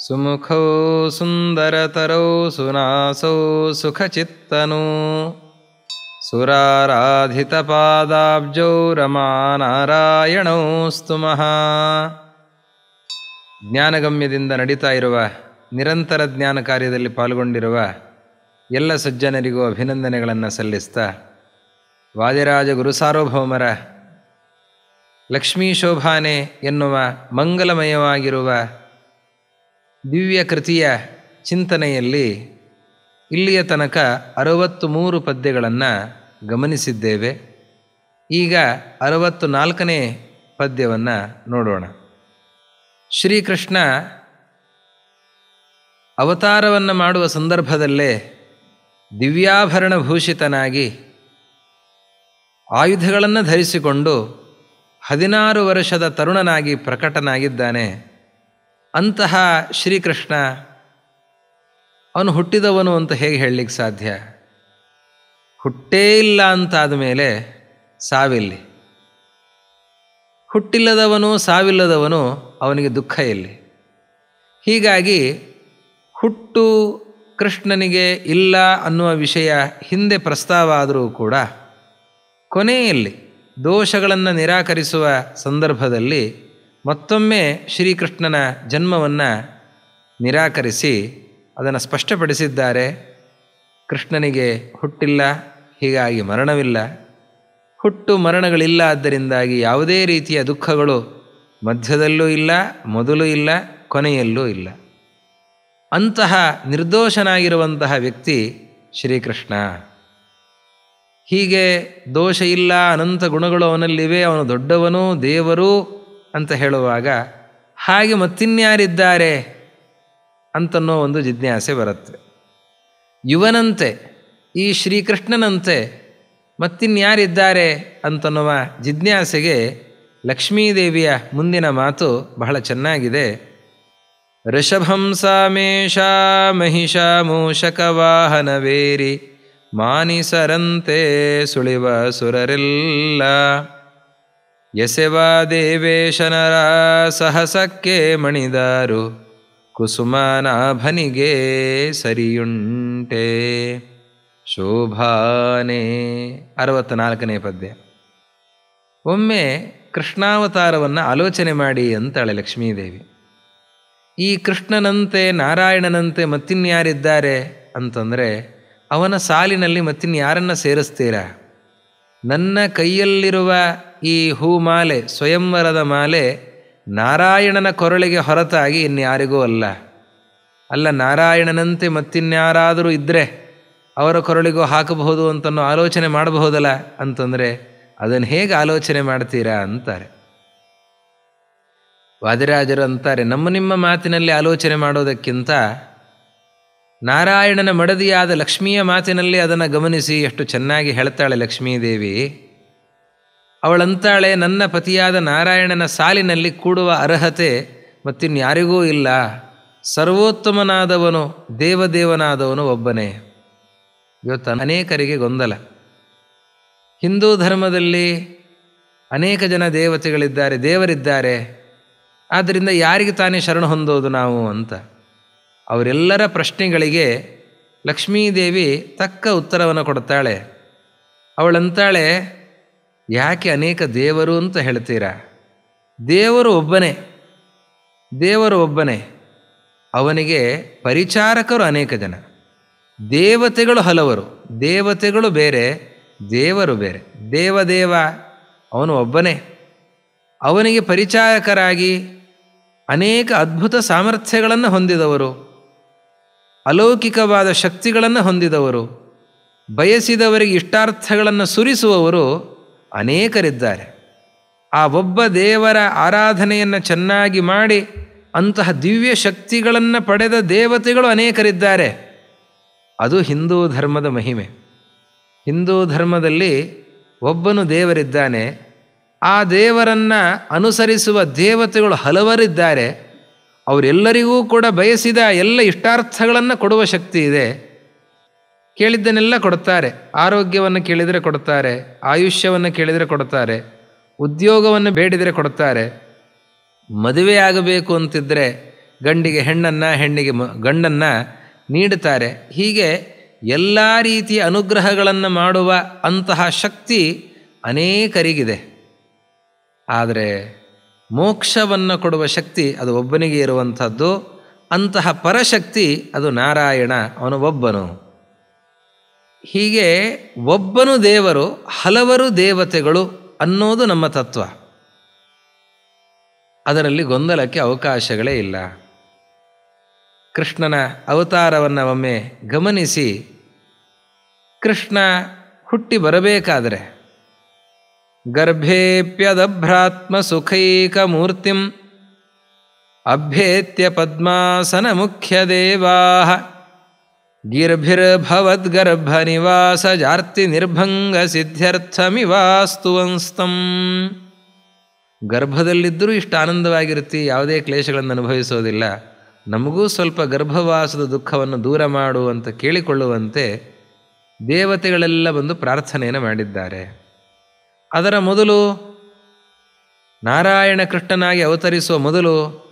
ಸುಮುಖೌ ಸುಂದರತರೌ ಸುನಾಸೌ ಸುಖಚಿತ್ತನೂ ಸುರಾರಾಧಿತಪಾದಾಬ್ಜೌ ರಮಾನಾರಾಯಣೌ ಸ್ತುಮಃ. ಜ್ಞಾನಗಮ್ಯದಿಂದ ನಡೀತಾ ಇರುವ ನಿರಂತರ ಜ್ಞಾನ ಕಾರ್ಯದಲ್ಲಿ ಪಾಲ್ಗೊಂಡಿರುವ ಎಲ್ಲ ಸಜ್ಜನರಿಗೂ ಅಭಿನಂದನೆಗಳನ್ನು ಸಲ್ಲಿಸ್ತಾ, ವಾದಿರಾಜ ಗುರುಸಾರ್ವಭೌಮರ ಲಕ್ಷ್ಮೀ ಶೋಭಾನೆ ಎನ್ನುವ ಮಂಗಲಮಯವಾಗಿರುವ ದಿವ್ಯ ಕೃತಿಯ ಚಿಂತನೆಯಲ್ಲಿ ಇಲ್ಲಿಯ ತನಕ 63 ಪದ್ಯಗಳನ್ನು ಗಮನಿಸಿದ್ದೇವೆ. ಈಗ 64ನೇ ಪದ್ಯವನ್ನು ನೋಡೋಣ. ಶ್ರೀಕೃಷ್ಣ ಅವತಾರವನ್ನು ಮಾಡುವ ಸಂದರ್ಭದಲ್ಲೇ ದಿವ್ಯಾಭರಣ ಭೂಷಿತನಾಗಿ ಆಯುಧಗಳನ್ನು ಧರಿಸಿಕೊಂಡು 16 ವರ್ಷದ ತರುಣನಾಗಿ ಪ್ರಕಟನಾಗಿದ್ದಾನೆ. ಅಂತಹ ಶ್ರೀಕೃಷ್ಣ ಅವನು ಹುಟ್ಟಿದವನು ಅಂತ ಹೇಗೆ ಹೇಳಲಿಕ್ಕೆ ಸಾಧ್ಯ? ಹುಟ್ಟೇ ಇಲ್ಲ ಅಂತಾದ ಮೇಲೆ ಸಾವಿಲ್ಲಿ. ಹುಟ್ಟಿಲ್ಲದವನು ಸಾವಿಲ್ಲದವನು ಅವನಿಗೆ ದುಃಖ ಎಲ್ಲಿ? ಹೀಗಾಗಿ ಹುಟ್ಟು ಕೃಷ್ಣನಿಗೆ ಇಲ್ಲ ಅನ್ನುವ ವಿಷಯ ಹಿಂದೆ ಪ್ರಸ್ತಾವ ಆದರೂ ಕೂಡ ಕೊನೆಯಲ್ಲಿ ದೋಷಗಳನ್ನು ನಿರಾಕರಿಸುವ ಸಂದರ್ಭದಲ್ಲಿ ಮತ್ತೊಮ್ಮೆ ಶ್ರೀಕೃಷ್ಣನ ಜನ್ಮವನ್ನು ನಿರಾಕರಿಸಿ ಅದನ್ನು ಸ್ಪಷ್ಟಪಡಿಸಿದ್ದಾರೆ. ಕೃಷ್ಣನಿಗೆ ಹುಟ್ಟಿಲ್ಲ, ಹೀಗಾಗಿ ಮರಣವಿಲ್ಲ. ಹುಟ್ಟು ಮರಣಗಳಿಲ್ಲ, ಆದ್ದರಿಂದಾಗಿ ಯಾವುದೇ ರೀತಿಯ ದುಃಖಗಳು ಮಧ್ಯದಲ್ಲೂ ಇಲ್ಲ, ಮೊದಲು ಇಲ್ಲ, ಕೊನೆಯಲ್ಲೂ ಇಲ್ಲ. ಅಂತಹ ನಿರ್ದೋಷನಾಗಿರುವಂತಹ ವ್ಯಕ್ತಿ ಶ್ರೀಕೃಷ್ಣ. ಹೀಗೆ ದೋಷ ಇಲ್ಲ, ಅನಂತ ಗುಣಗಳು ಅವನಲ್ಲಿವೆ, ಅವನು ದೊಡ್ಡವನು, ದೇವರು ಅಂತ ಹೇಳುವಾಗ ಹಾಗೆ ಮತ್ತಿನ್ಯಾರಿದ್ದಾರೆ ಅಂತನ್ನೋ ಒಂದು ಜಿಜ್ಞಾಸೆ ಬರುತ್ತೆ. ಇವನಂತೆ, ಈ ಶ್ರೀಕೃಷ್ಣನಂತೆ ಮತ್ತಿನ್ಯಾರಿದ್ದಾರೆ ಅಂತನ್ನುವ ಜಿಜ್ಞಾಸೆಗೆ ಲಕ್ಷ್ಮೀದೇವಿಯ ಮುಂದಿನ ಮಾತು ಬಹಳ ಚೆನ್ನಾಗಿದೆ. ಋಷಭಂಸ ಮೇಷ ಮಹಿಷ ಮೂಷಕವಾಹನವೇರಿ ಮಾನಿಸರಂತೆ ಸುಳಿವ ಸುರರೆಲ್ಲ ಎಸೆವ ದೇವೇಶನರ ಸಹಸಕ್ಕೆ ಮಣಿದಾರು ಕುಸುಮನಾಭನಿಗೆ ಸರಿಯುಂಟೆ. ಶೋಭಾನೆ. 64ನೇ ಪದ್ಯ. ಒಮ್ಮೆ ಕೃಷ್ಣಾವತಾರವನ್ನು ಆಲೋಚನೆ ಮಾಡಿ ಅಂತಾಳೆ ಲಕ್ಷ್ಮೀದೇವಿ. ಈ ಕೃಷ್ಣನಂತೆ ನಾರಾಯಣನಂತೆ ಮತ್ತಿನ್ಯಾರಿದ್ದಾರೆ ಅಂತಂದರೆ ಅವನ ಸಾಲಿನಲ್ಲಿ ಮತ್ತಿನ್ಯಾರನ್ನು ಸೇರಿಸ್ತೀರಾ? ನನ್ನ ಕೈಯಲ್ಲಿರುವ ಈ ಹೂಮಾಲೆ, ಸ್ವಯಂವರದ ಮಾಲೆ, ನಾರಾಯಣನ ಕೊರಳಿಗೆ ಹೊರತಾಗಿ ಇನ್ಯಾರಿಗೂ ಅಲ್ಲ. ನಾರಾಯಣನಂತೆ ಮತ್ತಿನ್ಯಾರಾದರೂ ಇದ್ದರೆ ಅವರ ಕೊರಳಿಗೂ ಹಾಕಬಹುದು ಅಂತನೋ ಆಲೋಚನೆ ಮಾಡಬಹುದಲ್ಲ ಅಂತಂದರೆ ಅದನ್ನು ಹೇಗೆ ಆಲೋಚನೆ ಮಾಡ್ತೀರಾ ಅಂತಾರೆ. ವಾದಿರಾಜರು ಅಂತಾರೆ, ನಿಮ್ಮ ಮಾತಿನಲ್ಲಿ ಆಲೋಚನೆ ಮಾಡೋದಕ್ಕಿಂತ ನಾರಾಯಣನ ಮಡದಿಯಾದ ಲಕ್ಷ್ಮಿಯ ಮಾತಿನಲ್ಲಿ ಅದನ್ನು ಗಮನಿಸಿ ಎಷ್ಟು ಚೆನ್ನಾಗಿ ಹೇಳ್ತಾಳೆ ಲಕ್ಷ್ಮೀದೇವಿ. ಅವಳಂತಾಳೆ, ನನ್ನ ಪತಿಯಾದ ನಾರಾಯಣನ ಸಾಲಿನಲ್ಲಿ ಕೂಡುವ ಅರ್ಹತೆ ಮತ್ತಿನ್ಯಾರಿಗೂ ಇಲ್ಲ. ಸರ್ವೋತ್ತಮನಾದವನು, ದೇವದೇವನಾದವನು ಒಬ್ಬನೇ. ಇವತ್ತು ಅನೇಕರಿಗೆ ಗೊಂದಲ. ಹಿಂದೂ ಧರ್ಮದಲ್ಲಿ ಅನೇಕ ಜನ ದೇವತೆಗಳಿದ್ದಾರೆ, ದೇವರಿದ್ದಾರೆ. ಆದ್ದರಿಂದ ಯಾರಿಗೆ ತಾನೇ ಶರಣ ಹೊಂದೋದು ನಾವು ಅಂತ. ಅವರೆಲ್ಲರ ಪ್ರಶ್ನೆಗಳಿಗೆ ಲಕ್ಷ್ಮೀದೇವಿ ತಕ್ಕ ಉತ್ತರವನ್ನು ಕೊಡ್ತಾಳೆ. ಅವಳಂತಾಳೆ, ಯಾಕೆ ಅನೇಕ ದೇವರು ಅಂತ ಹೇಳ್ತೀರಾ? ದೇವರು ಒಬ್ಬನೇ, ದೇವರು ಒಬ್ಬನೇ. ಅವನಿಗೆ ಪರಿಚಾರಕರು ಅನೇಕ ಜನ. ದೇವತೆಗಳು ಹಲವರು, ದೇವತೆಗಳು ಬೇರೆ, ದೇವರು ಬೇರೆ. ದೇವದೇವ ಅವನು ಒಬ್ಬನೇ. ಅವನಿಗೆ ಪರಿಚಾರಕರಾಗಿ ಅನೇಕ ಅದ್ಭುತ ಸಾಮರ್ಥ್ಯಗಳನ್ನು ಹೊಂದಿದವರು, ಅಲೌಕಿಕವಾದ ಶಕ್ತಿಗಳನ್ನು ಹೊಂದಿದವರು, ಬಯಸಿದವರಿಗೆ ಇಷ್ಟಾರ್ಥಗಳನ್ನು ಸುರಿಸುವವರು ಅನೇಕರಿದ್ದಾರೆ. ಆ ಒಬ್ಬ ದೇವರ ಆರಾಧನೆಯನ್ನು ಚೆನ್ನಾಗಿ ಮಾಡಿ ಅಂತಹ ದಿವ್ಯ ಶಕ್ತಿಗಳನ್ನು ಪಡೆದ ದೇವತೆಗಳು ಅನೇಕರಿದ್ದಾರೆ. ಅದು ಹಿಂದೂ ಧರ್ಮದ ಮಹಿಮೆ. ಹಿಂದೂ ಧರ್ಮದಲ್ಲಿ ಒಬ್ಬನು ದೇವರಿದ್ದಾನೆ. ಆ ದೇವರನ್ನು ಅನುಸರಿಸುವ ದೇವತೆಗಳು ಹಲವರಿದ್ದಾರೆ. ಅವರೆಲ್ಲರಿಗೂ ಕೂಡ ಬಯಸಿದ ಎಲ್ಲ ಇಷ್ಟಾರ್ಥಗಳನ್ನು ಕೊಡುವ ಶಕ್ತಿ ಇದೆ. ಕೇಳಿದ್ದನ್ನೆಲ್ಲ ಕೊಡ್ತಾರೆ. ಆರೋಗ್ಯವನ್ನು ಕೇಳಿದರೆ ಕೊಡ್ತಾರೆ, ಆಯುಷ್ಯವನ್ನು ಕೇಳಿದರೆ ಕೊಡ್ತಾರೆ, ಉದ್ಯೋಗವನ್ನು ಬೇಡಿದರೆ ಕೊಡ್ತಾರೆ, ಮದುವೆ ಆಗಬೇಕು ಅಂತಿದ್ದರೆ ಗಂಡಿಗೆ ಹೆಣ್ಣನ್ನು, ಹೆಣ್ಣಿಗೆ ಗಂಡನ್ನು ನೀಡುತ್ತಾರೆ. ಹೀಗೆ ಎಲ್ಲ ರೀತಿಯ ಅನುಗ್ರಹಗಳನ್ನು ಮಾಡುವ ಅಂತಹ ಶಕ್ತಿ ಅನೇಕರಿಗಿದೆ. ಆದರೆ ಮೋಕ್ಷವನ್ನು ಕೊಡುವ ಶಕ್ತಿ ಅದು ಒಬ್ಬನಿಗೆ ಇರುವಂಥದ್ದು. ಅಂತಹ ಪರಶಕ್ತಿ ಅದು ನಾರಾಯಣ, ಅವನು ಒಬ್ಬನು. ಹೀಗೆ ಒಬ್ಬನು ದೇವರು, ಹಲವರು ದೇವತೆಗಳು ಅನ್ನೋದು ನಮ್ಮ ತತ್ವ. ಅದರಲ್ಲಿ ಗೊಂದಲಕ್ಕೆ ಅವಕಾಶಗಳೇ ಇಲ್ಲ. ಕೃಷ್ಣನ ಅವತಾರವನ್ನು ಒಮ್ಮೆ ಗಮನಿಸಿ, ಕೃಷ್ಣ ಹುಟ್ಟಿ ಬರಬೇಕಾದರೆ ಗರ್ಭೇಪ್ಯದಭ್ರಾತ್ಮ ಸುಖೈಕ ಮೂರ್ತಿಂ ಅಭ್ಯೇತ್ಯ ಪದ್ಮಾಸನ ಮುಖ್ಯ ದೇವಾ ಗಿರ್ಭಿರ್ಭವದ್ಗರ್ಭ ನಿವಾಸ ಜಾರ್ತಿ ನಿರ್ಭಂಗ ಸಿದ್ಧ್ಯರ್ಥಮಿವಾಸ್ತುವಂಸ್ತಂ. ಗರ್ಭದಲ್ಲಿದ್ದರೂ ಇಷ್ಟು ಆನಂದವಾಗಿರುತ್ತಿ, ಯಾವುದೇ ಕ್ಲೇಶಗಳನ್ನು ಅನುಭವಿಸೋದಿಲ್ಲ. ನಮಗೂ ಸ್ವಲ್ಪ ಗರ್ಭವಾಸದ ದುಃಖವನ್ನು ದೂರ ಮಾಡು ಅಂತ ಕೇಳಿಕೊಳ್ಳುವಂತೆ ದೇವತೆಗಳೆಲ್ಲ ಬಂದು ಪ್ರಾರ್ಥನೆಯನ್ನು ಮಾಡಿದ್ದಾರೆ. ಅದರ ಮೊದಲು ನಾರಾಯಣ ಕೃಷ್ಣನಾಗಿ ಅವತರಿಸುವ ಮೊದಲು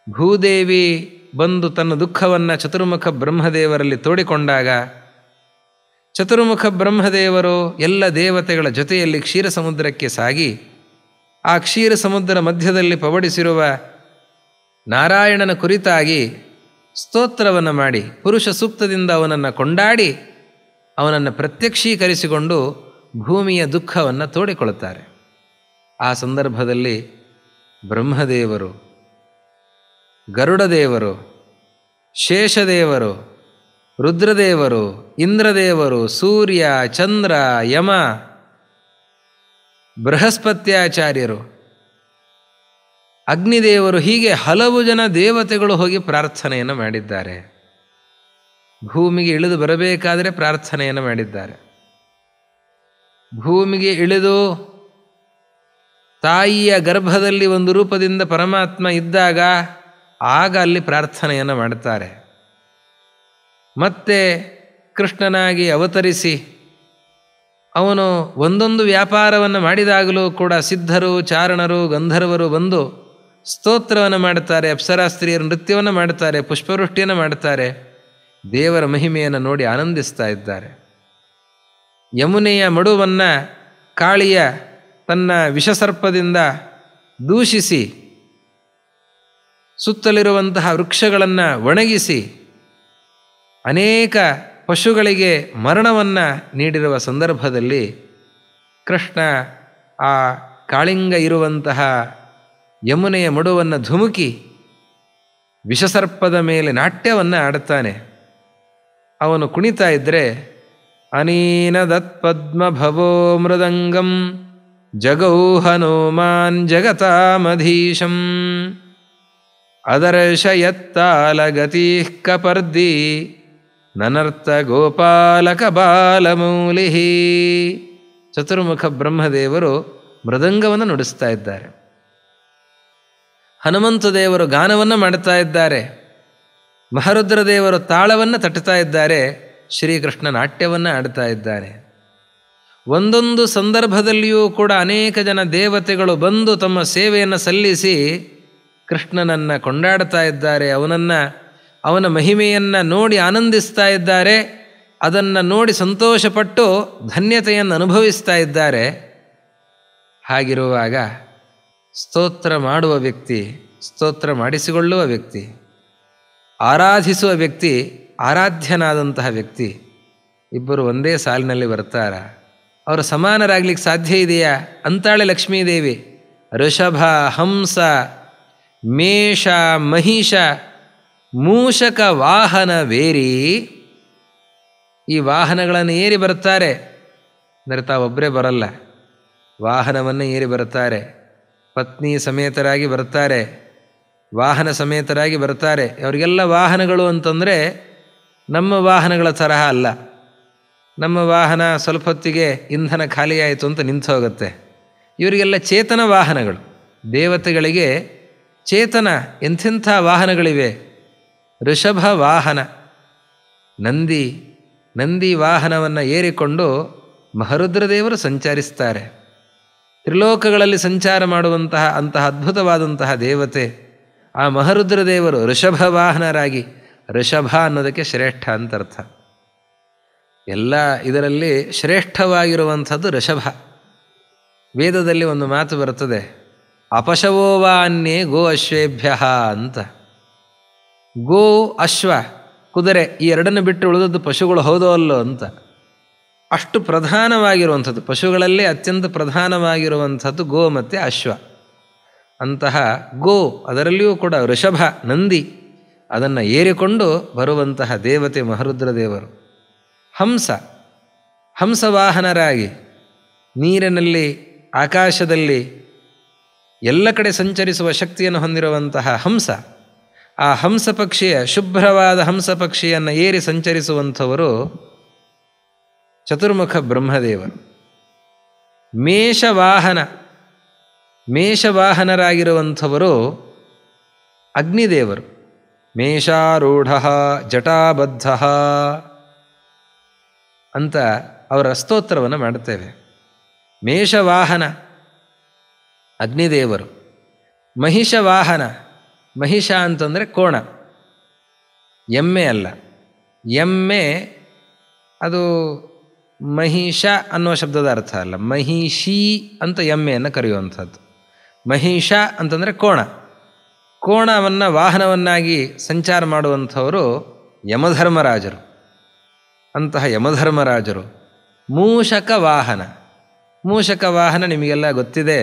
ಭೂದೇವಿ ಬಂದು ತನ್ನ ದುಃಖವನ್ನು ಚತುರ್ಮುಖ ಬ್ರಹ್ಮದೇವರಲ್ಲಿ ತೋಡಿಕೊಂಡಾಗ ಚತುರ್ಮುಖ ಬ್ರಹ್ಮದೇವರು ಎಲ್ಲ ದೇವತೆಗಳ ಜೊತೆಯಲ್ಲಿ ಕ್ಷೀರ ಸಮುದ್ರಕ್ಕೆ ಸಾಗಿ ಆ ಕ್ಷೀರ ಸಮುದ್ರ ಮಧ್ಯದಲ್ಲಿ ಪವಡಿಸಿರುವ ನಾರಾಯಣನ ಕುರಿತಾಗಿ ಸ್ತೋತ್ರವನ್ನು ಮಾಡಿ ಪುರುಷ ಸೂಕ್ತದಿಂದ ಅವನನ್ನು ಕೊಂಡಾಡಿ ಅವನನ್ನು ಪ್ರತ್ಯಕ್ಷೀಕರಿಸಿಕೊಂಡು ಭೂಮಿಯ ದುಃಖವನ್ನು ತೋಡಿಕೊಳ್ಳುತ್ತಾರೆ. ಆ ಸಂದರ್ಭದಲ್ಲಿ ಬ್ರಹ್ಮದೇವರು, ಗರುಡದೇವರು, ಶೇಷದೇವರು, ರುದ್ರದೇವರು, ಇಂದ್ರದೇವರು, ಸೂರ್ಯ, ಚಂದ್ರ, ಯಮ, ಬೃಹಸ್ಪತ್ಯಾಚಾರ್ಯರು, ಅಗ್ನಿದೇವರು, ಹೀಗೆ ಹಲವು ಜನ ದೇವತೆಗಳು ಹೋಗಿ ಪ್ರಾರ್ಥನೆಯನ್ನು ಮಾಡಿದ್ದಾರೆ. ಭೂಮಿಗೆ ಇಳಿದು ಬರಬೇಕಾದರೆ ಪ್ರಾರ್ಥನೆಯನ್ನು ಮಾಡಿದ್ದಾರೆ. ಭೂಮಿಗೆ ಇಳಿದು ತಾಯಿಯ ಗರ್ಭದಲ್ಲಿ ಒಂದು ರೂಪದಿಂದ ಪರಮಾತ್ಮ ಇದ್ದಾಗ ಆಗ ಅಲ್ಲಿ ಪ್ರಾರ್ಥನೆಯನ್ನು ಮಾಡುತ್ತಾರೆ. ಮತ್ತೆ ಕೃಷ್ಣನಾಗಿ ಅವತರಿಸಿ ಅವನು ಒಂದೊಂದು ವ್ಯಾಪಾರವನ್ನು ಮಾಡಿದಾಗಲೂ ಕೂಡ ಸಿದ್ಧರು, ಚಾರಣರು, ಗಂಧರ್ವರು ಬಂದು ಸ್ತೋತ್ರವನ್ನು ಮಾಡುತ್ತಾರೆ. ಅಪ್ಸರಾಸ್ತ್ರೀಯರು ನೃತ್ಯವನ್ನು ಮಾಡುತ್ತಾರೆ, ಪುಷ್ಪವೃಷ್ಟಿಯನ್ನು ಮಾಡುತ್ತಾರೆ, ದೇವರ ಮಹಿಮೆಯನ್ನು ನೋಡಿ ಆನಂದಿಸ್ತಾ ಇದ್ದಾರೆ. ಯಮುನೆಯ ಮಡುವನ್ನು ಕಾಳಿಯ ತನ್ನ ವಿಷಸರ್ಪದಿಂದ ದೂಷಿಸಿ ಸುತ್ತಲಿರುವಂತಹ ವೃಕ್ಷಗಳನ್ನು ಒಣಗಿಸಿ ಅನೇಕ ಪಶುಗಳಿಗೆ ಮರಣವನ್ನು ನೀಡಿರುವ ಸಂದರ್ಭದಲ್ಲಿ ಕೃಷ್ಣ ಆ ಕಾಳಿಂಗ ಇರುವಂತಹ ಯಮುನೆಯ ಮಡುವನ್ನು ಧುಮುಕಿ ವಿಷಸರ್ಪದ ಮೇಲೆ ನಾಟ್ಯವನ್ನು ಆಡುತ್ತಾನೆ. ಅವನು ಕುಣಿತಾ ಇದ್ದರೆ ಅನೀನ ದತ್ಪದ್ಮಭವೋ ಮೃದಂಗಂ ಜಗೌ ಹನುಮಾನ್ ಜಗತಾಮಧೀಶಂ ಅದರ್ಶಯತ್ತಾಲಗತೀಃ ಕಪರ್ದಿ ನನರ್ಥ ಗೋಪಾಲಕ ಬಾಲಮೌಲಿ. ಚತುರ್ಮುಖ ಬ್ರಹ್ಮದೇವರು ಮೃದಂಗವನ್ನು ನುಡಿಸ್ತಾ ಇದ್ದಾರೆ. ಹನುಮಂತ ದೇವರು ಗಾನವನ್ನು ಮಾಡುತ್ತಾ ಇದ್ದಾರೆ. ಮಹರುದ್ರದೇವರು ತಾಳವನ್ನು ತಟ್ಟುತ್ತಾ ಇದ್ದಾರೆ. ಶ್ರೀಕೃಷ್ಣ ನಾಟ್ಯವನ್ನು ಆಡ್ತಾ ಇದ್ದಾನೆ. ಒಂದೊಂದು ಸಂದರ್ಭದಲ್ಲಿಯೂ ಕೂಡ ಅನೇಕ ಜನ ದೇವತೆಗಳು ಬಂದು ತಮ್ಮ ಸೇವೆಯನ್ನು ಸಲ್ಲಿಸಿ ಕೃಷ್ಣನನ್ನು ಕೊಂಡಾಡ್ತಾ ಇದ್ದಾರೆ. ಅವನ ಮಹಿಮೆಯನ್ನು ನೋಡಿ ಆನಂದಿಸ್ತಾ ಇದ್ದಾರೆ. ಅದನ್ನು ನೋಡಿ ಸಂತೋಷಪಟ್ಟು ಧನ್ಯತೆಯನ್ನು ಅನುಭವಿಸ್ತಾ ಇದ್ದಾರೆ. ಹಾಗಿರುವಾಗ ಸ್ತೋತ್ರ ಮಾಡುವ ವ್ಯಕ್ತಿ, ಸ್ತೋತ್ರ ಮಾಡಿಸಿಕೊಳ್ಳುವ ವ್ಯಕ್ತಿ, ಆರಾಧಿಸುವ ವ್ಯಕ್ತಿ, ಆರಾಧ್ಯನಾದಂತಹ ವ್ಯಕ್ತಿ ಇಬ್ಬರು ಒಂದೇ ಸಾಲಿನಲ್ಲಿ ಬರ್ತಾರ? ಅವರು ಸಮಾನರಾಗ್ಲಿಕ್ಕೆ ಸಾಧ್ಯ ಇದೆಯಾ? ಅಂತಾಳೆ ಲಕ್ಷ್ಮೀದೇವಿ. ಋಷಭ, ಹಂಸ, ಮೇಷ, ಮಹಿಷ, ಮೂಷಕ ವಾಹನ ವೇರಿ, ಈ ವಾಹನಗಳನ್ನು ಏರಿ ಬರ್ತಾರೆ. ಅಂದರೆ ತಾವೊಬ್ಬರೇ ಬರಲ್ಲ, ವಾಹನವನ್ನು ಏರಿ ಬರ್ತಾರೆ. ಪತ್ನಿ ಸಮೇತರಾಗಿ ಬರ್ತಾರೆ, ವಾಹನ ಸಮೇತರಾಗಿ ಬರ್ತಾರೆ. ಅವರಿಗೆಲ್ಲ ವಾಹನಗಳು ಅಂತಂದರೆ ನಮ್ಮ ವಾಹನಗಳ ತರಹ ಅಲ್ಲ. ನಮ್ಮ ವಾಹನ ಸ್ವಲ್ಪ ಹೊತ್ತಿಗೆ ಇಂಧನ ಖಾಲಿಯಾಯಿತು ಅಂತ ನಿಂತು ಹೋಗುತ್ತೆ. ಇವರಿಗೆಲ್ಲ ಚೇತನ ವಾಹನಗಳು. ದೇವತೆಗಳಿಗೆ ಚೇತನ ಎಂಥೆಂಥ ವಾಹನಗಳಿವೆ. ಋಷಭ ವಾಹನ, ನಂದಿ ವಾಹನವನ್ನು ಏರಿಕೊಂಡು ಮಹರುದ್ರದೇವರು ಸಂಚರಿಸ್ತಾರೆ. ತ್ರಿಲೋಕಗಳಲ್ಲಿ ಸಂಚಾರ ಮಾಡುವಂತಹ ಅಂತಹ ಅದ್ಭುತವಾದಂತಹ ದೇವತೆ. ಆ ಮಹರುದ್ರದೇವರು ಋಷಭವಾಹನರಾಗಿ, ಋಷಭ ಅನ್ನೋದಕ್ಕೆ ಶ್ರೇಷ್ಠ ಅಂತ ಅರ್ಥ. ಎಲ್ಲ ಇದರಲ್ಲಿ ಶ್ರೇಷ್ಠವಾಗಿರುವಂಥದ್ದು ಋಷಭ. ವೇದದಲ್ಲಿ ಒಂದು ಮಾತು ಬರ್ತದೆ, ಅಪಶವೋವಾನ್ಯೇ ಗೋ ಅಶ್ವೇಭ್ಯ ಅಂತ. ಗೋ, ಅಶ್ವ, ಕುದುರೆ ಈ ಎರಡನ್ನು ಬಿಟ್ಟು ಉಳಿದದ್ದು ಪಶುಗಳು ಹೌದೋ ಅಲ್ಲೋ ಅಂತ. ಅಷ್ಟು ಪ್ರಧಾನವಾಗಿರುವಂಥದ್ದು, ಪಶುಗಳಲ್ಲೇ ಅತ್ಯಂತ ಪ್ರಧಾನವಾಗಿರುವಂಥದ್ದು ಗೋ ಮತ್ತು ಅಶ್ವ. ಅಂತಹ ಗೋ, ಅದರಲ್ಲಿಯೂ ಕೂಡ ಋಷಭ ನಂದಿ, ಅದನ್ನು ಏರಿಕೊಂಡು ಬರುವಂತಹ ದೇವತೆ ಮಹರುದ್ರದೇವರು. ಹಂಸ, ಹಂಸವಾಹನರಾಗಿ ನೀರಿನಲ್ಲಿ, ಆಕಾಶದಲ್ಲಿ ಎಲ್ಲ ಕಡೆ ಸಂಚರಿಸುವ ಶಕ್ತಿಯನ್ನು ಹೊಂದಿರುವಂತಹ ಹಂಸ. ಆ ಹಂಸ ಪಕ್ಷಿಯ, ಶುಭ್ರವಾದ ಹಂಸ ಪಕ್ಷಿಯನ್ನು ಏರಿ ಸಂಚರಿಸುವಂಥವರು ಚತುರ್ಮುಖ ಬ್ರಹ್ಮದೇವರು. ಮೇಷವಾಹನ, ಮೇಷವಾಹನರಾಗಿರುವಂಥವರು ಅಗ್ನಿದೇವರು. ಮೇಷಾರೂಢ ಜಟಾಬದ್ಧ ಅಂತ ಅವರ ಸ್ತೋತ್ರವನ್ನು ಮಾಡುತ್ತೇವೆ. ಮೇಷವಾಹನ ಅಗ್ನಿದೇವರು. ಮಹಿಷವಾಹನ, ಮಹಿಷ ಅಂತಂದರೆ ಕೋಣ, ಎಮ್ಮೆ ಅಲ್ಲ. ಎಮ್ಮೆ ಅದು ಮಹಿಷ ಅನ್ನುವ ಶಬ್ದದ ಅರ್ಥ ಅಲ್ಲ, ಮಹಿಷಿ ಅಂತ ಎಮ್ಮೆಯನ್ನು ಕರೆಯುವಂಥದ್ದು. ಮಹಿಷ ಅಂತಂದರೆ ಕೋಣ. ಕೋಣವನ್ನು ವಾಹನವನ್ನಾಗಿ ಸಂಚಾರ ಮಾಡುವಂಥವರು ಯಮಧರ್ಮರಾಜರು. ಅಂತಹ ಯಮಧರ್ಮರಾಜರು. ಮೂಷಕ ವಾಹನ, ಮೂಷಕ ವಾಹನ ನಿಮಗೆಲ್ಲ ಗೊತ್ತಿದೆ.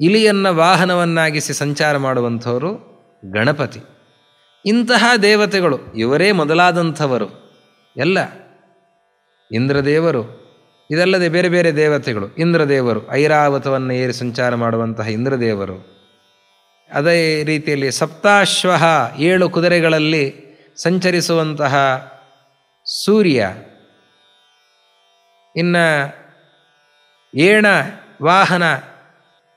ಇಲಿಯನ್ನು ವಾಹನವನ್ನಾಗಿಸಿ ಸಂಚಾರ ಮಾಡುವಂಥವರು ಗಣಪತಿ. ಇಂತಹ ದೇವತೆಗಳು ಇವರೇ ಮೊದಲಾದಂಥವರು ಎಲ್ಲ. ಇಂದ್ರದೇವರು, ಇದಲ್ಲದೆ ಬೇರೆ ಬೇರೆ ದೇವತೆಗಳು. ಇಂದ್ರದೇವರು ಐರಾವತವನ್ನು ಏರಿ ಸಂಚಾರ ಮಾಡುವಂತಹ ಇಂದ್ರದೇವರು. ಅದೇ ರೀತಿಯಲ್ಲಿ ಸಪ್ತಾಶ್ವ, 7 ಕುದುರೆಗಳಲ್ಲಿ ಸಂಚರಿಸುವಂತಹ ಸೂರ್ಯ. ಇನ್ನು ಏಣ ವಾಹನ,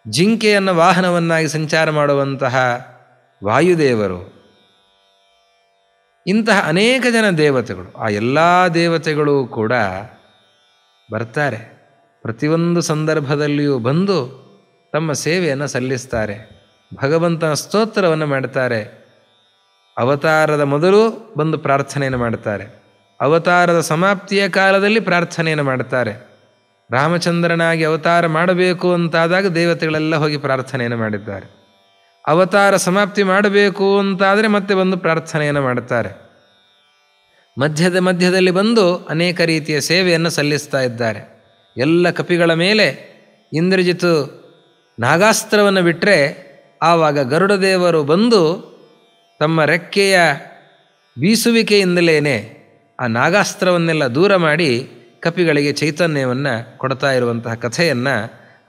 ಜಿಂಕೆಯನ್ನು ವಾಹನವನ್ನಾಗಿ ಸಂಚಾರ ಮಾಡುವಂತಹ ವಾಯುದೇವರು. ಇಂತಹ ಅನೇಕ ಜನ ದೇವತೆಗಳು. ಆ ಎಲ್ಲ ದೇವತೆಗಳು ಕೂಡ ಬರ್ತಾರೆ. ಪ್ರತಿಯೊಂದು ಸಂದರ್ಭದಲ್ಲಿಯೂ ಬಂದು ತಮ್ಮ ಸೇವೆಯನ್ನು ಸಲ್ಲಿಸ್ತಾರೆ. ಭಗವಂತನ ಸ್ತೋತ್ರವನ್ನು ಮಾಡ್ತಾರೆ. ಅವತಾರದ ಮೊದಲು ಬಂದು ಪ್ರಾರ್ಥನೆಯನ್ನು ಮಾಡ್ತಾರೆ. ಅವತಾರದ ಸಮಾಪ್ತಿಯ ಕಾಲದಲ್ಲಿ ಪ್ರಾರ್ಥನೆಯನ್ನು ಮಾಡ್ತಾರೆ. ರಾಮಚಂದ್ರನಾಗಿ ಅವತಾರ ಮಾಡಬೇಕು ಅಂತಾದಾಗ ದೇವತೆಗಳೆಲ್ಲ ಹೋಗಿ ಪ್ರಾರ್ಥನೆಯನ್ನು ಮಾಡಿದ್ದಾರೆ. ಅವತಾರ ಸಮಾಪ್ತಿ ಮಾಡಬೇಕು ಅಂತಾದರೆ ಮತ್ತೆ ಬಂದು ಪ್ರಾರ್ಥನೆಯನ್ನು ಮಾಡುತ್ತಾರೆ. ಮಧ್ಯದಲ್ಲಿ ಬಂದು ಅನೇಕ ರೀತಿಯ ಸೇವೆಯನ್ನು ಸಲ್ಲಿಸ್ತಾ ಇದ್ದಾರೆ. ಎಲ್ಲ ಕಪಿಗಳ ಮೇಲೆ ಇಂದ್ರಜಿತು ನಾಗಾಸ್ತ್ರವನ್ನು ಬಿಟ್ಟರೆ ಆವಾಗ ಗರುಡದೇವರು ಬಂದು ತಮ್ಮ ರೆಕ್ಕೆಯ ಬೀಸುವಿಕೆಯಿಂದಲೇ ಆ ನಾಗಾಸ್ತ್ರವನ್ನೆಲ್ಲ ದೂರ ಮಾಡಿ ಕಪಿಗಳಿಗೆ ಚೈತನ್ಯವನ್ನು ಕೊಡ್ತಾ ಇರುವಂತಹ ಕಥೆಯನ್ನು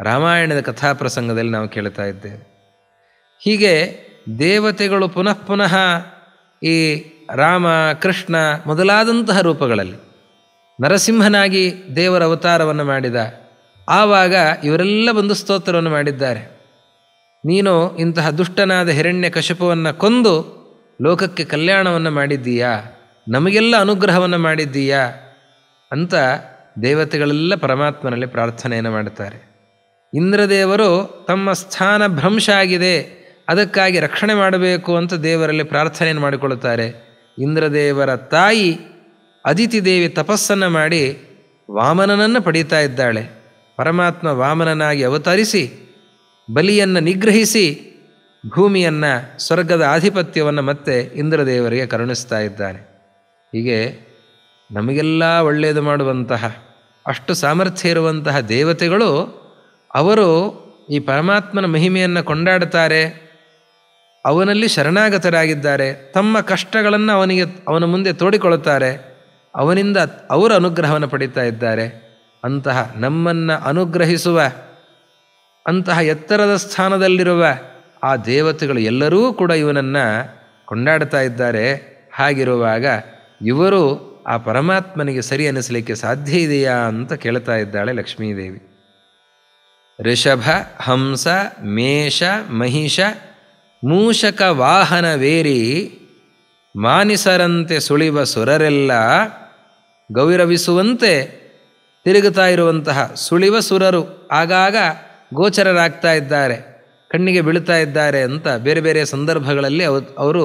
ರಾಮಾಯಣದ ಕಥಾಪ್ರಸಂಗದಲ್ಲಿ ನಾವು ಕೇಳ್ತಾ ಇದ್ದೇವೆ. ಹೀಗೆ ದೇವತೆಗಳು ಪುನಃ ಪುನಃ ಈ ರಾಮ, ಕೃಷ್ಣ ಮೊದಲಾದಂತಹ ರೂಪಗಳಲ್ಲಿ ನರಸಿಂಹನಾಗಿ ದೇವರ ಅವತಾರವನ್ನು ಮಾಡಿದ. ಆವಾಗ ಇವರೆಲ್ಲ ಬಂದು ಸ್ತೋತ್ರವನ್ನು ಮಾಡಿದ್ದಾರೆ. ನೀನು ಇಂತಹ ದುಷ್ಟನಾದ ಹಿರಣ್ಯಕಶಿಪುವನ್ನು ಕೊಂದು ಲೋಕಕ್ಕೆ ಕಲ್ಯಾಣವನ್ನು ಮಾಡಿದ್ದೀಯಾ, ನಮಗೆಲ್ಲ ಅನುಗ್ರಹವನ್ನು ಮಾಡಿದ್ದೀಯಾ ಅಂತ ದೇವತೆಗಳೆಲ್ಲ ಪರಮಾತ್ಮನಲ್ಲಿ ಪ್ರಾರ್ಥನೆಯನ್ನು ಮಾಡುತ್ತಾರೆ. ಇಂದ್ರದೇವರು ತಮ್ಮ ಸ್ಥಾನ ಭ್ರಂಶ ಆಗಿದೆ, ಅದಕ್ಕಾಗಿ ರಕ್ಷಣೆ ಮಾಡಬೇಕು ಅಂತ ದೇವರಲ್ಲಿ ಪ್ರಾರ್ಥನೆಯನ್ನು ಮಾಡಿಕೊಳ್ಳುತ್ತಾರೆ. ಇಂದ್ರದೇವರ ತಾಯಿ ಅದಿತಿ ದೇವಿ ತಪಸ್ಸನ್ನು ಮಾಡಿ ವಾಮನನನ್ನು ಪಡೀತಾ ಇದ್ದಾಳೆ. ಪರಮಾತ್ಮ ವಾಮನನಾಗಿ ಅವತರಿಸಿ ಬಲಿಯನ್ನು ನಿಗ್ರಹಿಸಿ ಭೂಮಿಯನ್ನು, ಸ್ವರ್ಗದ ಆಧಿಪತ್ಯವನ್ನು ಮತ್ತೆ ಇಂದ್ರದೇವರಿಗೆ ಕರುಣಿಸ್ತಾ ಇದ್ದಾನೆ. ಹೀಗೆ ನಮಗೆಲ್ಲ ಒಳ್ಳೆಯದು ಮಾಡುವಂತಹ ಅಷ್ಟು ಸಾಮರ್ಥ್ಯ ಇರುವಂತಹ ದೇವತೆಗಳು ಅವರು ಈ ಪರಮಾತ್ಮನ ಮಹಿಮೆಯನ್ನು ಕೊಂಡಾಡುತ್ತಾರೆ. ಅವನಲ್ಲಿ ಶರಣಾಗತರಾಗಿದ್ದಾರೆ. ತಮ್ಮ ಕಷ್ಟಗಳನ್ನು ಅವನ ಮುಂದೆ ತೋಡಿಕೊಳ್ಳುತ್ತಾರೆ. ಅವನಿಂದ ಅವರ ಅನುಗ್ರಹವನ್ನು ಪಡೀತಾ ಇದ್ದಾರೆ. ಅಂತಹ ನಮ್ಮನ್ನು ಅನುಗ್ರಹಿಸುವ ಅಂತಹ ಎತ್ತರದ ಸ್ಥಾನದಲ್ಲಿರುವ ಆ ದೇವತೆಗಳು ಎಲ್ಲರೂ ಕೂಡ ಇವನನ್ನು ಕೊಂಡಾಡ್ತಾ ಇದ್ದಾರೆ. ಹಾಗಿರುವಾಗ ಇವರು ಆ ಪರಮಾತ್ಮನಿಗೆ ಸರಿ ಅನ್ನಿಸಲಿಕ್ಕೆ ಸಾಧ್ಯ ಇದೆಯಾ ಅಂತ ಕೇಳ್ತಾ ಇದ್ದಾಳೆ ಲಕ್ಷ್ಮೀದೇವಿ. ಋಷಭ, ಹಂಸ, ಮೇಷ, ಮಹಿಷ, ಮೂಷಕ ವಾಹನವೇರಿ ಮಾನಿಸರಂತೆ ಸುಳಿವ ಸುರರೆಲ್ಲ ಗೌರವಿಸುವಂತೆ ತಿರುಗುತ್ತಾ ಇರುವಂತಹ ಸುಳಿವ ಸುರರು ಆಗಾಗ ಗೋಚರರಾಗ್ತಾ ಇದ್ದಾರೆ. ಕಣ್ಣಿಗೆ ಬೀಳ್ತಾ ಇದ್ದಾರೆ ಅಂತ ಬೇರೆ ಬೇರೆ ಸಂದರ್ಭಗಳಲ್ಲಿ ಅವರು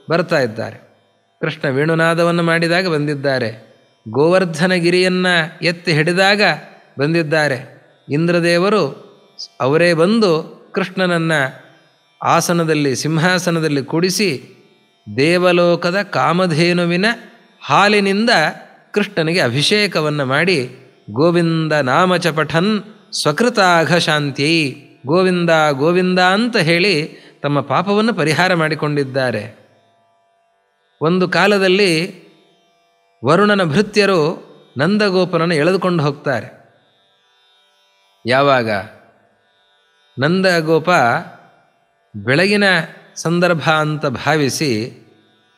ಬರ್ತಾ ಇದ್ದಾರೆ. ಕೃಷ್ಣ ವೇಣುನಾದವನ್ನು ಮಾಡಿದಾಗ ಬಂದಿದ್ದಾರೆ, ಗೋವರ್ಧನಗಿರಿಯನ್ನು ಎತ್ತಿ ಹಿಡಿದಾಗ ಬಂದಿದ್ದಾರೆ. ಇಂದ್ರದೇವರು ಅವರೇ ಬಂದು ಕೃಷ್ಣನನ್ನು ಆಸನದಲ್ಲಿ ಸಿಂಹಾಸನದಲ್ಲಿ ಕೂಡಿಸಿ ದೇವಲೋಕದ ಕಾಮಧೇನುವಿನ ಹಾಲಿನಿಂದ ಕೃಷ್ಣನಿಗೆ ಅಭಿಷೇಕವನ್ನು ಮಾಡಿ ಗೋವಿಂದ ನಾಮಚ ಪಠನ್ ಸ್ವಕೃತಾಘ ಶಾಂತ್ಯೈ, ಗೋವಿಂದ ಗೋವಿಂದ ಅಂತ ಹೇಳಿ ತಮ್ಮ ಪಾಪವನ್ನು ಪರಿಹಾರ ಮಾಡಿಕೊಂಡಿದ್ದಾರೆ. ಒಂದು ಕಾಲದಲ್ಲಿ ವರುಣನ ಭೃತ್ಯರು ನಂದಗೋಪನನ್ನು ಎಳೆದುಕೊಂಡು ಹೋಗ್ತಾರೆ. ಯಾವಾಗ ನಂದಗೋಪ ಬೆಳಗಿನ ಸಂದರ್ಭ ಅಂತ ಭಾವಿಸಿ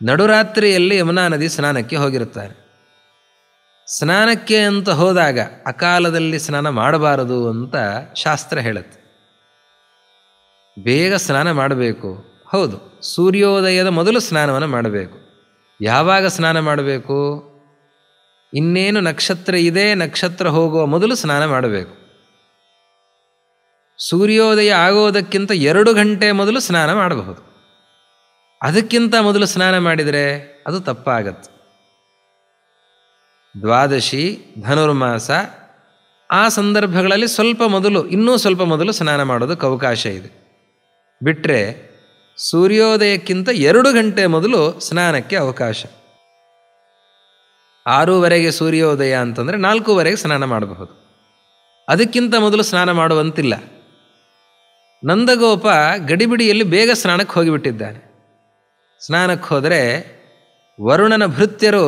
ನಡುರಾತ್ರಿಯಲ್ಲಿ ಯಮುನಾ ನದಿ ಸ್ನಾನಕ್ಕೆ ಹೋಗಿರುತ್ತಾರೆ. ಸ್ನಾನಕ್ಕೆ ಅಂತ ಹೋದಾಗ ಅಕಾಲದಲ್ಲಿ ಸ್ನಾನ ಮಾಡಬಾರದು ಅಂತ ಶಾಸ್ತ್ರ ಹೇಳುತ್ತೆ. ಬೇಗ ಸ್ನಾನ ಮಾಡಬೇಕು. ಹೌದು, ಸೂರ್ಯೋದಯದ ಮೊದಲು ಸ್ನಾನವನ್ನು ಮಾಡಬೇಕು. ಯಾವಾಗ ಸ್ನಾನ ಮಾಡಬೇಕು? ಇನ್ನೇನು ನಕ್ಷತ್ರ ಇದೆ, ನಕ್ಷತ್ರ ಹೋಗುವ ಮೊದಲು ಸ್ನಾನ ಮಾಡಬೇಕು. ಸೂರ್ಯೋದಯ ಆಗೋದಕ್ಕಿಂತ 2 ಗಂಟೆ ಮೊದಲು ಸ್ನಾನ ಮಾಡಬಹುದು. ಅದಕ್ಕಿಂತ ಮೊದಲು ಸ್ನಾನ ಮಾಡಿದರೆ ಅದು ತಪ್ಪಾಗತ್ತೆ. ದ್ವಾದಶಿ, ಧನುರ್ಮಾಸ ಆ ಸಂದರ್ಭಗಳಲ್ಲಿ ಇನ್ನೂ ಸ್ವಲ್ಪ ಮೊದಲು ಸ್ನಾನ ಮಾಡೋದಕ್ಕೆ ಅವಕಾಶ ಇದೆ. ಬಿಟ್ಟರೆ ಸೂರ್ಯೋದಯಕ್ಕಿಂತ 2 ಗಂಟೆ ಮೊದಲು ಸ್ನಾನಕ್ಕೆ ಅವಕಾಶ. 6:00 ಸೂರ್ಯೋದಯ ಅಂತಂದರೆ 4:00 ಸ್ನಾನ ಮಾಡಬಹುದು. ಅದಕ್ಕಿಂತ ಮೊದಲು ಸ್ನಾನ ಮಾಡುವಂತಿಲ್ಲ. ನಂದಗೋಪ ಗಡಿಬಿಡಿಯಲ್ಲಿ ಬೇಗ ಸ್ನಾನಕ್ಕೆ ಹೋಗಿಬಿಟ್ಟಿದ್ದಾನೆ. ಸ್ನಾನಕ್ಕೆ ಹೋದರೆ ವರುಣನ ಭೃತ್ಯರು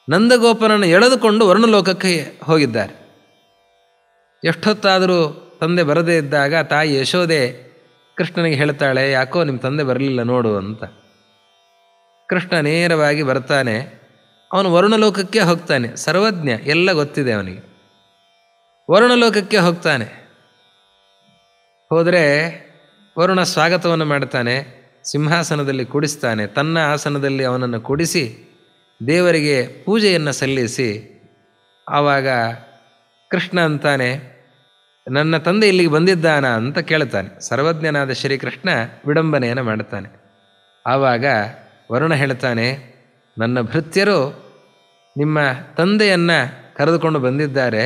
ನಂದಗೋಪನನ್ನು ಎಳೆದುಕೊಂಡು ವರುಣಲೋಕಕ್ಕೆ ಹೋಗಿದ್ದಾರೆ. ಎಷ್ಟೊತ್ತಾದರೂ ತಂದೆ ಬರದೇ ಇದ್ದಾಗ ತಾಯಿ ಯಶೋದೆ ಕೃಷ್ಣನಿಗೆ ಹೇಳ್ತಾಳೆ, ಯಾಕೋ ನಿಮ್ಮ ತಂದೆ ಬರಲಿಲ್ಲ ನೋಡು ಅಂತ. ಕೃಷ್ಣ ನೇರವಾಗಿ ಬರ್ತಾನೆ. ಅವನು ವರುಣಲೋಕಕ್ಕೆ ಹೋಗ್ತಾನೆ. ಸರ್ವಜ್ಞ, ಎಲ್ಲ ಗೊತ್ತಿದೆ ಅವನಿಗೆ. ವರುಣಲೋಕಕ್ಕೆ ಹೋಗ್ತಾನೆ. ಹೋದರೆ ವರುಣ ಸ್ವಾಗತವನ್ನು ಮಾಡ್ತಾನೆ, ಸಿಂಹಾಸನದಲ್ಲಿ ಕೂಡಿಸ್ತಾನೆ. ತನ್ನ ಆಸನದಲ್ಲಿ ಅವನನ್ನು ಕೂಡಿಸಿ ದೇವರಿಗೆ ಪೂಜೆಯನ್ನು ಸಲ್ಲಿಸಿ ಆವಾಗ ಕೃಷ್ಣ ಅಂತಾನೆ, ನನ್ನ ತಂದೆ ಇಲ್ಲಿಗೆ ಬಂದಿದ್ದಾನ ಅಂತ ಕೇಳ್ತಾನೆ. ಸರ್ವಜ್ಞನಾದ ಶ್ರೀಕೃಷ್ಣ ವಿಡಂಬನೆಯನ್ನು ಮಾಡ್ತಾನೆ. ಆವಾಗ ವರುಣ ಹೇಳ್ತಾನೆ, ನನ್ನ ಭೃತ್ಯರು ನಿಮ್ಮ ತಂದೆಯನ್ನು ಕರೆದುಕೊಂಡು ಬಂದಿದ್ದಾರೆ.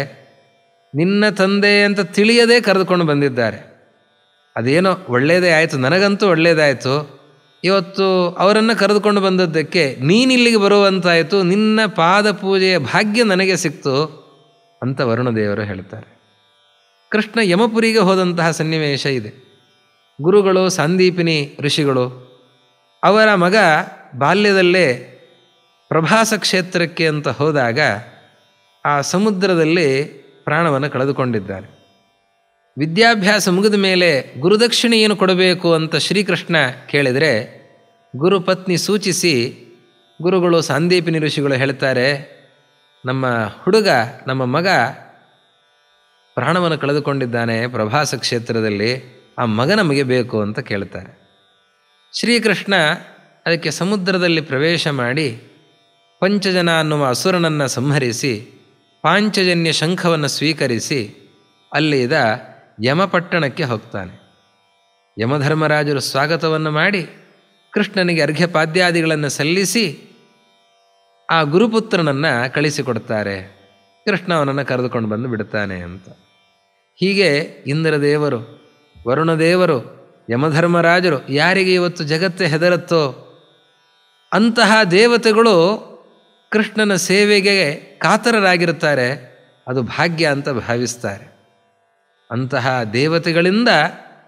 ನಿನ್ನ ತಂದೆ ಅಂತ ತಿಳಿಯದೇ ಕರೆದುಕೊಂಡು ಬಂದಿದ್ದಾರೆ. ಅದೇನೋ ಒಳ್ಳೆಯದೇ ಆಯಿತು, ನನಗಂತೂ ಒಳ್ಳೆಯದಾಯಿತು. ಇವತ್ತು ಅವರನ್ನು ಕರೆದುಕೊಂಡು ಬಂದದ್ದಕ್ಕೆ ನೀನಿಲ್ಲಿಗೆ ಬರುವಂತಾಯಿತು, ನಿನ್ನ ಪಾದ ಪೂಜೆಯ ಭಾಗ್ಯ ನನಗೆ ಸಿಕ್ತು ಅಂತ ವರುಣದೇವರು ಹೇಳ್ತಾರೆ. ಕೃಷ್ಣ ಯಮಪುರಿಗೆ ಹೋದಂತಹ ಸನ್ನಿವೇಶ ಇದೆ. ಗುರುಗಳು ಸಾಂದೀಪಿನಿ ಋಷಿಗಳು, ಅವರ ಮಗ ಬಾಲ್ಯದಲ್ಲೇ ಪ್ರಭಾಸ ಕ್ಷೇತ್ರಕ್ಕೆ ಅಂತ ಹೋದಾಗ ಆ ಸಮುದ್ರದಲ್ಲಿ ಪ್ರಾಣವನ್ನು ಕಳೆದುಕೊಂಡಿದ್ದಾನೆ. ವಿದ್ಯಾಭ್ಯಾಸ ಮುಗಿದ ಮೇಲೆ ಗುರುದಕ್ಷಿಣೆ ಏನು ಕೊಡಬೇಕು ಅಂತ ಶ್ರೀಕೃಷ್ಣ ಕೇಳಿದರೆ ಗುರುಪತ್ನಿ ಸೂಚಿಸಿ ಗುರುಗಳು ಸಾಂದೀಪಿನಿ ಋಷಿಗಳು ಹೇಳ್ತಾರೆ, ನಮ್ಮ ಹುಡುಗ, ನಮ್ಮ ಮಗ ಪ್ರಾಣವನ್ನು ಕಳೆದುಕೊಂಡಿದ್ದಾನೆ ಪ್ರಭಾಸ ಕ್ಷೇತ್ರದಲ್ಲಿ, ಆ ಮಗ ನಮಗೆ ಬೇಕು ಅಂತ ಕೇಳ್ತಾರೆ. ಶ್ರೀಕೃಷ್ಣ ಅದಕ್ಕೆ ಸಮುದ್ರದಲ್ಲಿ ಪ್ರವೇಶ ಮಾಡಿ ಪಂಚಜನ ಅನ್ನುವ ಅಸುರನನ್ನು ಸಂಹರಿಸಿ ಪಾಂಚಜನ್ಯ ಶಂಖವನ್ನು ಸ್ವೀಕರಿಸಿ ಅಲ್ಲಿದ ಯಮಪಟ್ಟಣಕ್ಕೆ ಹೋಗ್ತಾನೆ. ಯಮಧರ್ಮರಾಜರು ಸ್ವಾಗತವನ್ನು ಮಾಡಿ ಕೃಷ್ಣನಿಗೆ ಅರ್ಘ್ಯಪಾದ್ಯಾದಿಗಳನ್ನು ಸಲ್ಲಿಸಿ ಆ ಗುರುಪುತ್ರನನ್ನು ಕಳಿಸಿಕೊಡ್ತಾರೆ. ಕೃಷ್ಣ ಅವನನ್ನು ಕರೆದುಕೊಂಡು ಬಂದು ಬಿಡ್ತಾನೆ ಅಂತ. ಹೀಗೆ ಇಂದ್ರದೇವರು, ವರುಣದೇವರು, ಯಮಧರ್ಮರಾಜರು ಯಾರಿಗೆ ಇವತ್ತು ಜಗತ್ತೇ ಹೆದರುತ್ತೋ ಅಂತಹ ದೇವತೆಗಳು ಕೃಷ್ಣನ ಸೇವೆಗೆ ಕಾತರರಾಗಿರುತ್ತಾರೆ. ಅದು ಭಾಗ್ಯ ಅಂತ ಭಾವಿಸ್ತಾರೆ. ಅಂತಹ ದೇವತೆಗಳಿಂದ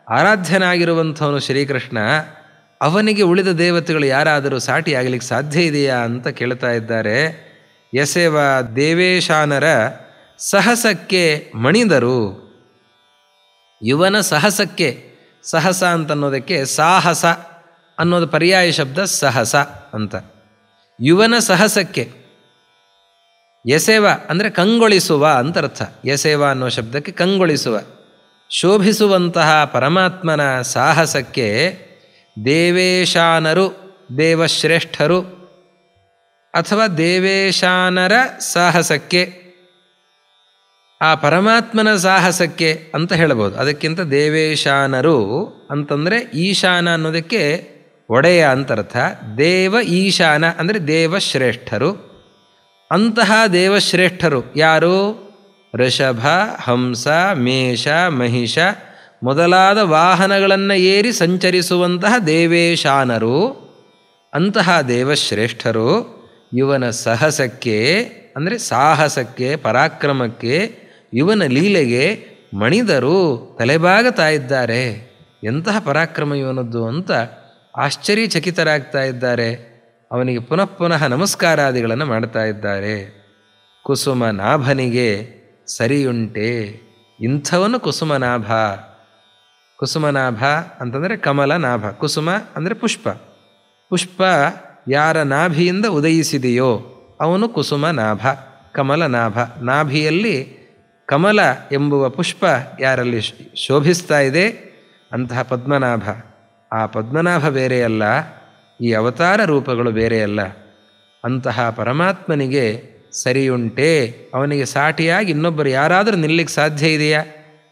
ಆರಾಧ್ಯನಾಗಿರುವಂಥವನು ಶ್ರೀಕೃಷ್ಣ. ಅವನಿಗೆ ಉಳಿದ ದೇವತೆಗಳು ಯಾರಾದರೂ ಸಾಟಿಯಾಗಲಿಕ್ಕೆ ಸಾಧ್ಯ ಇದೆಯಾ ಅಂತ ಕೇಳ್ತಾ ಇದ್ದಾರೆ. ಯಸೇವ ದೇವೇಶಾನರ ಸಹಸಕ್ಕೆ ಮಣಿದರು. ಯುವನ ಸಹಸಕ್ಕೆ, ಸಹಸ ಅಂತನ್ನೋದಕ್ಕೆ ಸಾಹಸ ಅನ್ನೋದು ಪರ್ಯಾಯ ಶಬ್ದ ಸಹಸ ಅಂತ. ಯುವನ ಸಹಸಕ್ಕೆ ಯಸೇವ ಅಂದರೆ ಕಂಗೊಳಿಸುವ ಅಂತ ಅರ್ಥ. ಯಸೇವ ಅನ್ನೋ ಶಬ್ದಕ್ಕೆ ಕಂಗೊಳಿಸುವ, ಶೋಭಿಸುವಂತಹ ಪರಮಾತ್ಮನ ಸಾಹಸಕ್ಕೆ ದೇವೇಶಾನರು, ದೇವಶ್ರೇಷ್ಠರು ಅಥವಾ ದೇವೇಶಾನರ ಸಾಹಸಕ್ಕೆ ಆ ಪರಮಾತ್ಮನ ಸಾಹಸಕ್ಕೆ ಅಂತ ಹೇಳ್ಬೋದು. ಅದಕ್ಕಿಂತ ದೇವೇಶಾನರು ಅಂತಂದರೆ ಈಶಾನ ಅನ್ನೋದಕ್ಕೆ ಒಡೆಯ ಅಂತರ್ಥ. ದೇವ ಈಶಾನ ಅಂದರೆ ದೇವಶ್ರೇಷ್ಠರು. ಅಂತಹ ದೇವಶ್ರೇಷ್ಠರು ಯಾರು? ಋಷಭ, ಹಂಸ, ಮೇಷ, ಮಹಿಷ ಮೊದಲಾದ ವಾಹನಗಳನ್ನು ಏರಿ ಸಂಚರಿಸುವಂತಹ ದೇವೇಶಾನರು. ಅಂತಹ ದೇವಶ್ರೇಷ್ಠರು ಇವನ ಸಾಹಸಕ್ಕೆ ಅಂದರೆ ಸಾಹಸಕ್ಕೆ, ಪರಾಕ್ರಮಕ್ಕೆ, ಇವನ ಲೀಲೆಗೆ ಮಣಿದರು, ತಲೆಬಾಗುತ್ತಾ ಇದ್ದಾರೆ. ಎಂತಹ ಪರಾಕ್ರಮ ಇವನದ್ದು ಅಂತ ಆಶ್ಚರ್ಯಚಕಿತರಾಗ್ತಾ ಇದ್ದಾರೆ. ಅವನಿಗೆ ಪುನಃ ಪುನಃ ನಮಸ್ಕಾರಾದಿಗಳನ್ನು ಮಾಡ್ತಾ ಇದ್ದಾರೆ. ಕುಸುಮ ನಾಭನಿಗೆ ಸರಿಯುಂಟೆ, ಇಂಥವನು ಕುಸುಮನಾಭ. ಕುಸುಮನಾಭ ಅಂತಂದರೆ ಕಮಲ ನಾಭ. ಕುಸುಮ ಅಂದರೆ ಪುಷ್ಪ. ಪುಷ್ಪ ಯಾರ ನಾಭಿಯಿಂದ ಉದಯಿಸಿದೆಯೋ ಅವನು ಕುಸುಮನಾಭ, ಕಮಲನಾಭ. ನಾಭಿಯಲ್ಲಿ ಕಮಲ ಎಂಬುವ ಪುಷ್ಪ ಯಾರಲ್ಲಿ ಶೋಭಿಸ್ತಾ ಇದೆ ಅಂತಹ ಪದ್ಮನಾಭ. ಆ ಪದ್ಮನಾಭ ಬೇರೆಯಲ್ಲ, ಈ ಅವತಾರ ರೂಪಗಳು ಬೇರೆಯಲ್ಲ. ಅಂತಹ ಪರಮಾತ್ಮನಿಗೆ ಸರಿಯುಂಟೆ, ಅವನಿಗೆ ಸಾಟಿಯಾಗಿ ಇನ್ನೊಬ್ಬರು ಯಾರಾದರೂ ನಿಲ್ಲಿಕ್ಕೆ ಸಾಧ್ಯ ಇದೆಯಾ?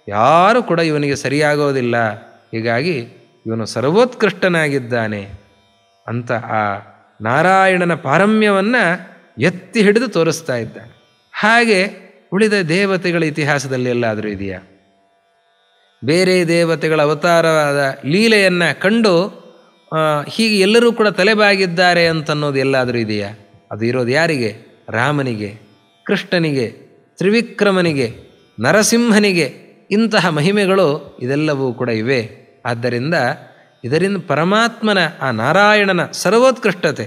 ಯಾರೂ ಕೂಡ ಇವನಿಗೆ ಸರಿಯಾಗೋದಿಲ್ಲ. ಹೀಗಾಗಿ ಇವನು ಸರ್ವೋತ್ಕೃಷ್ಟನಾಗಿದ್ದಾನೆ ಅಂತ ಆ ನಾರಾಯಣನ ಪಾರಮ್ಯವನ್ನು ಎತ್ತಿ ಹಿಡಿದು ತೋರಿಸ್ತಾ ಇದ್ದಾನೆ. ಹಾಗೆ ಉಳಿದ ದೇವತೆಗಳ ಇತಿಹಾಸದಲ್ಲಿ ಎಲ್ಲಾದರೂ ಇದೆಯಾ? ಬೇರೆ ದೇವತೆಗಳ ಅವತಾರವಾದ ಲೀಲೆಯನ್ನು ಕಂಡು ಹೀಗೆ ಎಲ್ಲರೂ ಕೂಡ ತಲೆಬಾಗಿದ್ದಾರೆ ಅಂತನ್ನೋದು ಎಲ್ಲಾದರೂ ಇದೆಯಾ? ಅದು ಇರೋದು ಯಾರಿಗೆ? ರಾಮನಿಗೆ, ಕೃಷ್ಣನಿಗೆ, ತ್ರಿವಿಕ್ರಮನಿಗೆ, ನರಸಿಂಹನಿಗೆ. ಇಂತಹ ಮಹಿಮೆಗಳು ಇದೆಲ್ಲವೂ ಕೂಡ ಇವೆ. ಆದ್ದರಿಂದ ಇದರಿಂದ ಪರಮಾತ್ಮನ ಆ ನಾರಾಯಣನ ಸರ್ವೋತ್ಕೃಷ್ಟತೆ,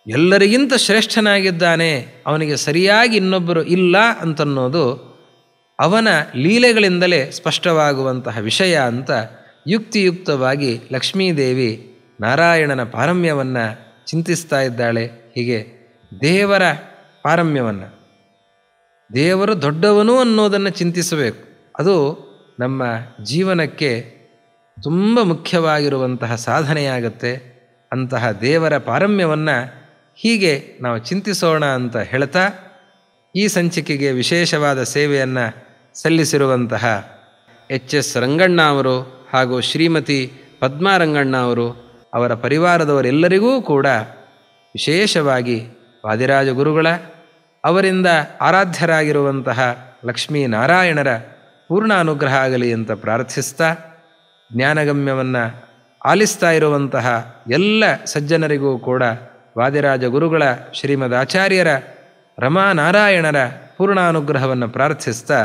ಎಲ್ಲರಿಗಿಂತ ಶ್ರೇಷ್ಠನಾಗಿದ್ದಾನೆ, ಅವನಿಗೆ ಸರಿಯಾಗಿ ಇನ್ನೊಬ್ಬರು ಇಲ್ಲ ಅಂತನ್ನೋದು ಅವನ ಲೀಲೆಗಳಿಂದಲೇ ಸ್ಪಷ್ಟವಾಗುವಂತಹ ವಿಷಯ ಅಂತ ಯುಕ್ತಿಯುಕ್ತವಾಗಿ ಲಕ್ಷ್ಮೀದೇವಿ ನಾರಾಯಣನ ಪಾರಮ್ಯವನ್ನು ಚಿಂತಿಸ್ತಾ ಇದ್ದಾಳೆ. ಹೀಗೆ ದೇವರ ಪಾರಮ್ಯವನ್ನು, ದೇವರು ದೊಡ್ಡವನು ಅನ್ನೋದನ್ನು ಚಿಂತಿಸಬೇಕು. ಅದು ನಮ್ಮ ಜೀವನಕ್ಕೆ ತುಂಬ ಮುಖ್ಯವಾಗಿರುವಂತಹ ಸಾಧನೆಯಾಗತ್ತೆ. ಅಂತಹ ದೇವರ ಪಾರಮ್ಯವನ್ನು ಹೀಗೆ ನಾವು ಚಿಂತಿಸೋಣ ಅಂತ ಹೇಳ್ತಾ, ಈ ಸಂಚಿಕೆಗೆ ವಿಶೇಷವಾದ ಸೇವೆಯನ್ನು ಸಲ್ಲಿಸಿರುವಂತಹ ಎಚ್.ಎಸ್. ರಂಗಣ್ಣ ಅವರು ಹಾಗೂ ಶ್ರೀಮತಿ ಪದ್ಮಾ ರಂಗಣ್ಣ ಅವರು, ಅವರ ಪರಿವಾರದವರೆಲ್ಲರಿಗೂ ಕೂಡ ವಿಶೇಷವಾಗಿ ವಾದಿರಾಜ ಗುರುಗಳ, ಅವರಿಂದ ಆರಾಧ್ಯರಾಗಿರುವಂತಹ ಲಕ್ಷ್ಮೀನಾರಾಯಣರ ಪೂರ್ಣ ಅನುಗ್ರಹ ಆಗಲಿ ಅಂತ ಪ್ರಾರ್ಥಿಸ್ತಾ, ಜ್ಞಾನಗಮ್ಯವನ್ನು ಆಲಿಸ್ತಾ ಇರುವಂತಹ ಎಲ್ಲ ಸಜ್ಜನರಿಗೂ ಕೂಡ ವಾದಿರಾಜ ಗುರುಗಳ, ಶ್ರೀಮದ್ ಆಚಾರ್ಯರ, ರಮಾನಾರಾಯಣರ ಪೂರ್ಣಾನುಗ್ರಹವನ್ನು ಪ್ರಾರ್ಥಿಸ್ತಾ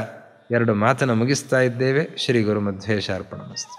ಎರಡು ಮಾತನ್ನು ಮುಗಿಸ್ತಾ ಇದ್ದೇವೆ. ಶ್ರೀ ಗುರು ಮಧ್ವೇಶಾರ್ಪಣಮಸ್ತು.